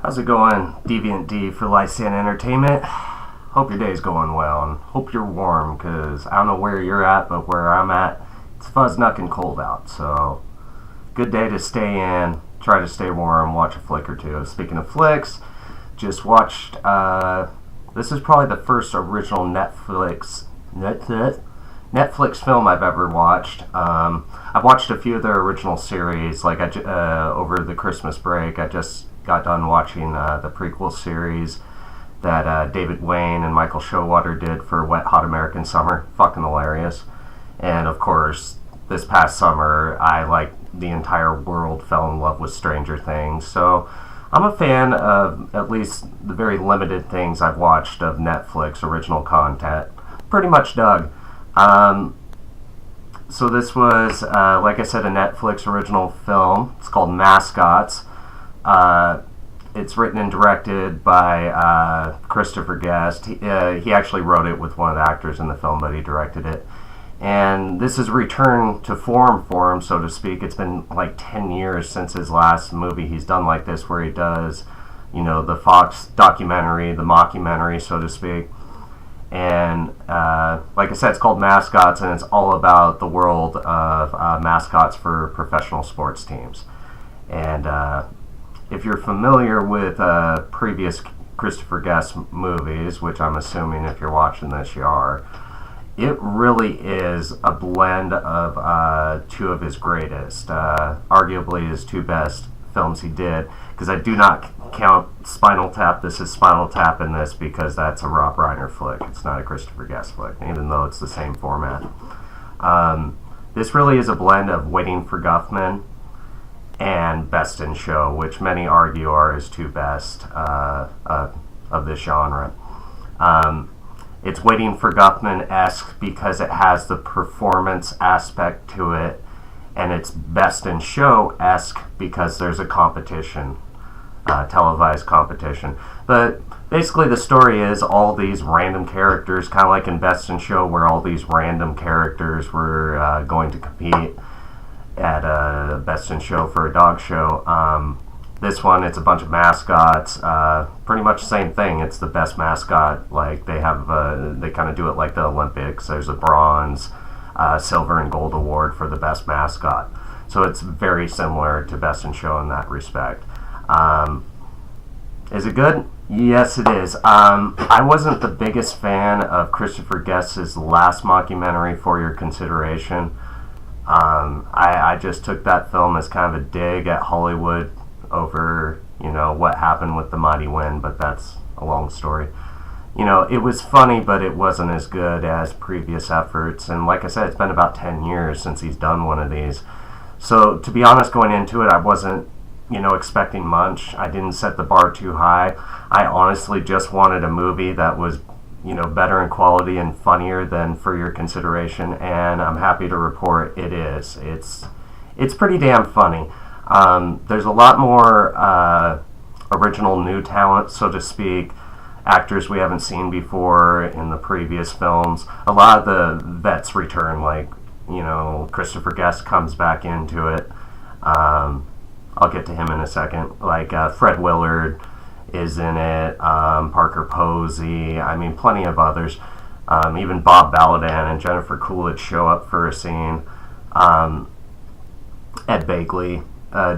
How's it going, Deviant D for Lightstand Entertainment? Hope your day's going well, and hope you're warm, because I don't know where you're at, but where I'm at, it's fuzz-knucking cold out, so good day to stay in, try to stay warm, watch a flick or two. Speaking of flicks, just watched, this is probably the first original Netflix film I've ever watched. I've watched a few of their original series, like over the Christmas break. I just got done watching the prequel series that David Wayne and Michael Showalter did for Wet Hot American Summer. Fucking hilarious. And of course, this past summer, the entire world fell in love with Stranger Things. So I'm a fan of at least the very limited things I've watched of Netflix original content. Pretty much dug. So this was, like I said, a Netflix original film. It's called MASCOTS. It's written and directed by Christopher Guest. He actually wrote it with one of the actors in the film, but he directed it. And this is a return to form for him, so to speak. It's been like 10 years since his last movie he's done like this, where he does, the Fox documentary, the mockumentary, so to speak. And like I said, it's called MASCOTS, and it's all about the world of mascots for professional sports teams. And if you're familiar with previous Christopher Guest movies, which I'm assuming if you're watching this you are, it really is a blend of two of his greatest, arguably his two best films he did, because I do not count Spinal Tap. This is Spinal Tap in this because that's a Rob Reiner flick. It's not a Christopher Guest flick, even though it's the same format. This really is a blend of Waiting for Guffman and Best in Show, which many argue are his two best of this genre. It's Waiting for Guffman-esque because it has the performance aspect to it, and it's Best in Show-esque because there's a competition, televised competition. But basically the story is all these random characters, kind of like in Best in Show, where all these random characters were going to compete at a Best in Show for a dog show. This one, it's a bunch of mascots, pretty much the same thing. It's the best mascot. Like they have, they kind of do it like the Olympics. There's a bronze, silver, and gold award for the best mascot. So it's very similar to Best in Show in that respect. Is it good? Yes, it is. I wasn't the biggest fan of Christopher Guest's last mockumentary, For Your Consideration. I just took that film as kind of a dig at Hollywood over, what happened with the Mighty Wind, but that's a long story. It was funny, but it wasn't as good as previous efforts, and like I said, it's been about 10 years since he's done one of these. So, to be honest, going into it, I wasn't, expecting much. I didn't set the bar too high. I honestly just wanted a movie that was, better in quality and funnier than For Your Consideration, and I'm happy to report it is. It's pretty damn funny. There's a lot more original new talent, so to speak, actors we haven't seen before in the previous films. A lot of the vets return, like, Christopher Guest comes back into it. I'll get to him in a second. Like, Fred Willard is in it, Parker Posey, plenty of others. Even Bob Baladan and Jennifer Coolidge show up for a scene. Ed Begley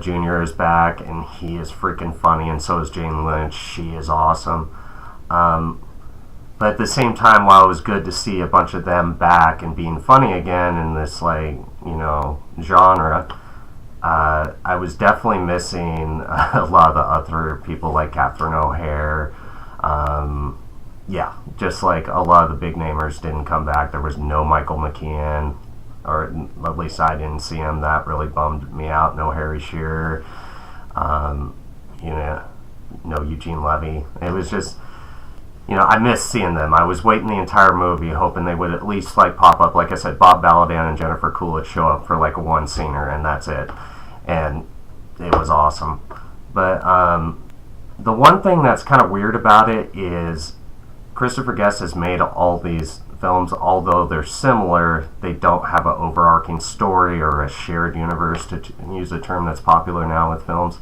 Jr. is back, and he is freaking funny, and so is Jane Lynch. She is awesome. But at the same time, while it was good to see a bunch of them back and being funny again in this, genre, I was definitely missing a lot of the other people like Catherine O'Hare. Just like a lot of the big namers didn't come back. There was no Michael McKean, or at least I didn't see him. That really bummed me out. No Harry Shearer. No Eugene Levy. It was just, I missed seeing them. I was waiting the entire movie, hoping they would at least pop up. Like I said, Bob Baladan and Jennifer Coolidge show up for a one-scener, and that's it. And it was awesome. But the one thing that's kind of weird about it is Christopher Guest has made all these films, although they're similar, they don't have an overarching story or a shared universe, to use a term that's popular now with films.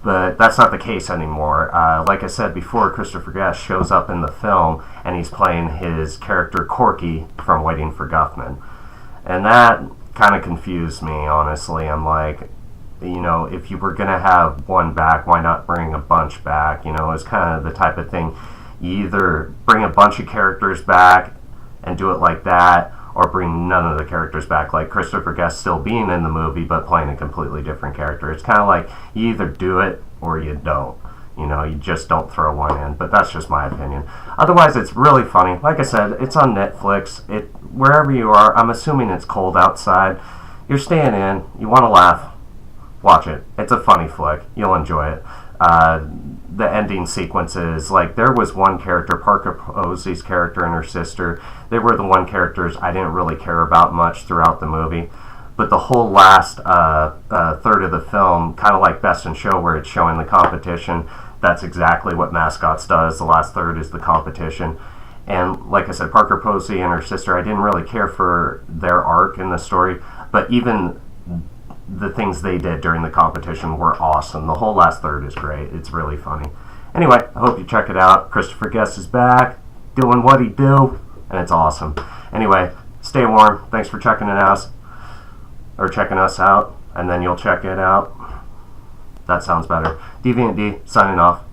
But that's not the case anymore. Like I said before, Christopher Guest shows up in the film, and he's playing his character Corky from Waiting for Guffman. And that kind of confused me, honestly. I'm like, you know, if you were going to have one back, why not bring a bunch back? You know, it's kind of the type of thing. You either bring a bunch of characters back and do it like that, or bring none of the characters back, like Christopher Guest still being in the movie but playing a completely different character. It's kind of like you either do it or you don't. You know, you just don't throw one in. But that's just my opinion. Otherwise, it's really funny. Like I said, it's on Netflix. Wherever you are, I'm assuming it's cold outside. You're staying in. You want to laugh. Watch it. It's a funny flick. You'll enjoy it. The ending sequences, like there was one character, Parker Posey's character and her sister, they were the one characters I didn't really care about much throughout the movie. But the whole last third of the film, kind of like Best in Show where it's showing the competition, that's exactly what Mascots does. The last third is the competition. And like I said, Parker Posey and her sister, I didn't really care for their arc in the story, but even the things they did during the competition were awesome. The whole last third is great. It's really funny. Anyway, I hope you check it out. Christopher Guest is back, doing what he do, and it's awesome. Anyway, stay warm. Thanks for checking us out, and then you'll check it out. That sounds better. Deviant D, signing off.